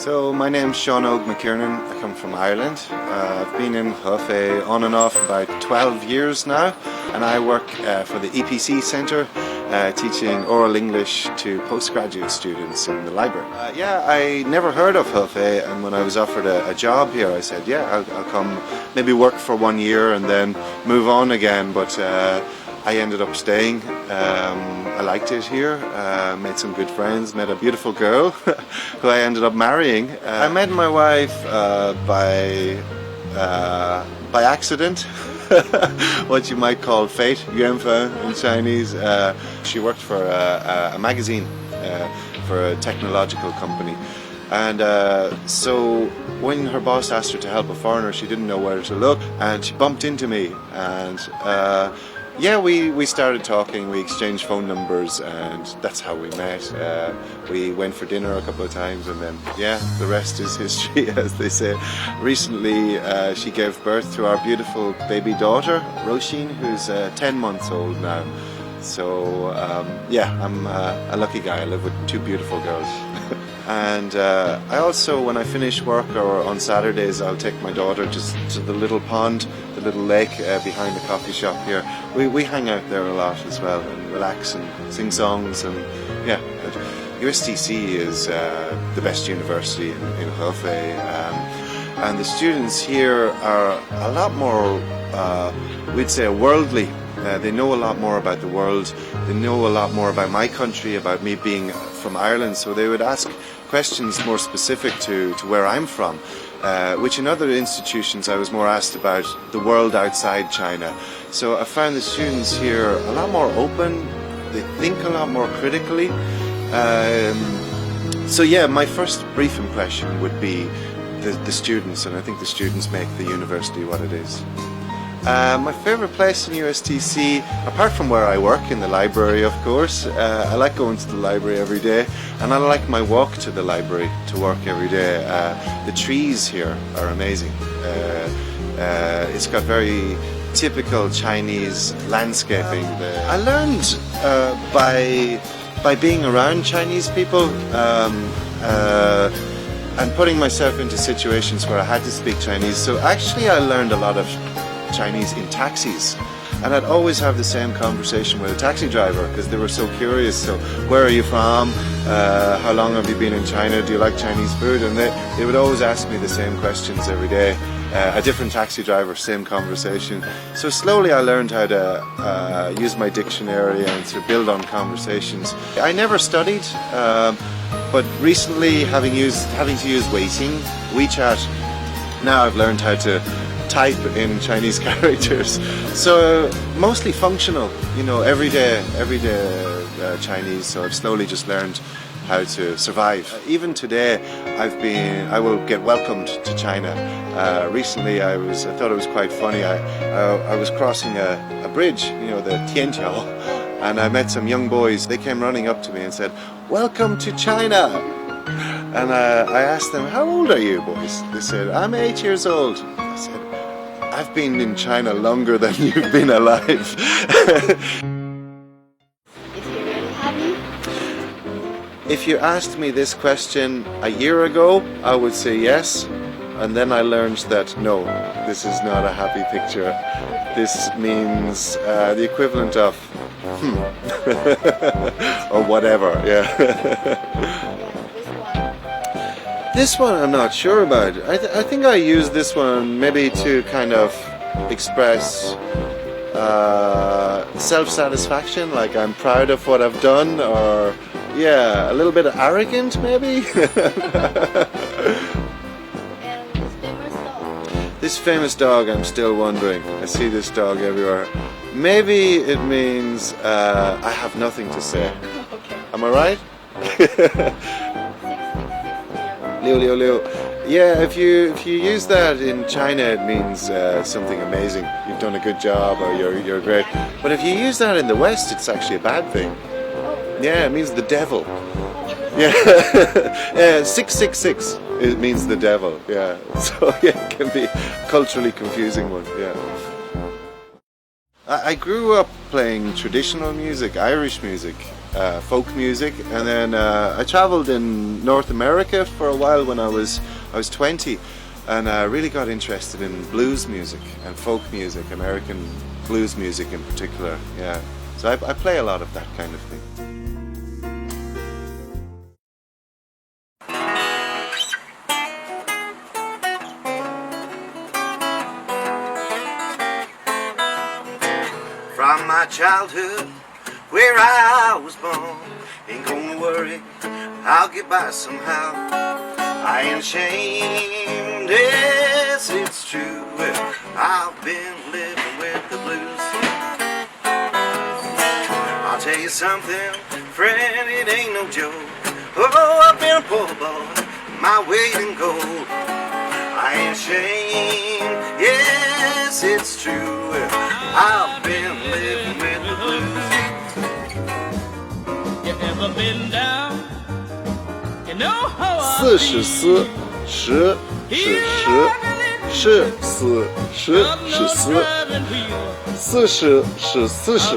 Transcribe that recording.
So my name's Shawn Mckiernan. I come from Ireland. I've been in Hefei on and off about 12 years now, and I work for the EPC Centre teaching oral English to postgraduate students in the library. I never heard of Hefei, and when I was offered a job here I said I'll come, maybe work for 1 year and then move on again, but I ended up staying. I liked it here, made some good friends, met a beautiful girl who I ended up marrying. I met my wife by accident, what you might call fate, 缘分 in Chinese. She worked for a magazine for a technological company, and so when her boss asked her to help a foreigner, she didn't know where to look, and she bumped into me, and we started talking, we exchanged phone numbers, and that's how we met. We went for dinner a couple of times, and then the rest is history, as they say. Recently she gave birth to our beautiful baby daughter, Roshin, who's 10 months old now. So I'm a lucky guy. I live with 2 beautiful girls. And I also, when I finish work or on Saturdays, I'll take my daughter just to the little pond, the little lake behind the coffee shop here. We hang out there a lot as well and relax and sing songs, and USTC is the best university in Hefei, and the students here are a lot more, we'd say, worldly. They know a lot more about the world. They know a lot more about my country, about me being from Ireland, so they would ask questions more specific to where I'm from, which in other institutions I was more asked about the world outside China. So I found the students here a lot more open, they think a lot more critically. My first brief impression would be the students, and I think the students make the university what it is. My favourite place in USTC, apart from where I work, in the library of course, I like going to the library every day, and I like my walk to the library to work every day. The trees here are amazing. It's got very typical Chinese landscaping. I learned by being around Chinese people and putting myself into situations where I had to speak Chinese. So actually I learned a lot of Chinese in taxis, and I'd always have the same conversation with a taxi driver because they were so curious. So, where are you from? How long have you been in China? Do you like Chinese food? And they would always ask me the same questions every day. A different taxi driver, same conversation. So slowly I learned how to use my dictionary and to build on conversations. I never studied, but recently having to use Weixin, WeChat, now I've learned how to type in Chinese characters, so mostly functional, everyday Chinese. So I've slowly just learned how to survive. Even today I will get welcomed to China. Recently I thought it was quite funny. I was crossing a bridge, the Tianqiao, and I met some young boys. They came running up to me and said, "Welcome to China." And I asked them, "How old are you boys?" They said, "I'm 8 years old." I said, "I've been in China longer than you've been alive." Is he really happy? If you asked me this question a year ago, I would say yes, and then I learned that no, this is not a happy picture. This means the equivalent of or whatever, This one I'm not sure about. I think I use this one maybe to kind of express self-satisfaction, like I'm proud of what I've done, or a little bit arrogant maybe. This famous dog, I'm still wondering. I see this dog everywhere. Maybe it means I have nothing to say. Okay. Am I right? Liu Liu Liu. Yeah, if you use that in China, it means something amazing. You've done a good job, or you're great. But if you use that in the West, it's actually a bad thing. Yeah, it means the devil. Yeah, 666. It means the devil. Yeah, so it can be a culturally confusing one. Yeah. I grew up playing traditional music, Irish music. folk music, and then I traveled in North America for a while when I was 20, and I really got interested in blues music and folk music, American blues music in particular. Yeah, so I play a lot of that kind of thing. From my childhood, where I was born, ain't gonna worry, I'll get by somehow. I ain't ashamed, yes, it's true. Well, I've been living with the blues. I'll tell you something, friend, it ain't no joke. Oh, I've been a poor boy, my weight in gold. I ain't ashamed, yes, it's true. Well, I've been living with the blues. You ever been down? You know how I feel. 是思，时是时，是思时是思，四十是四十。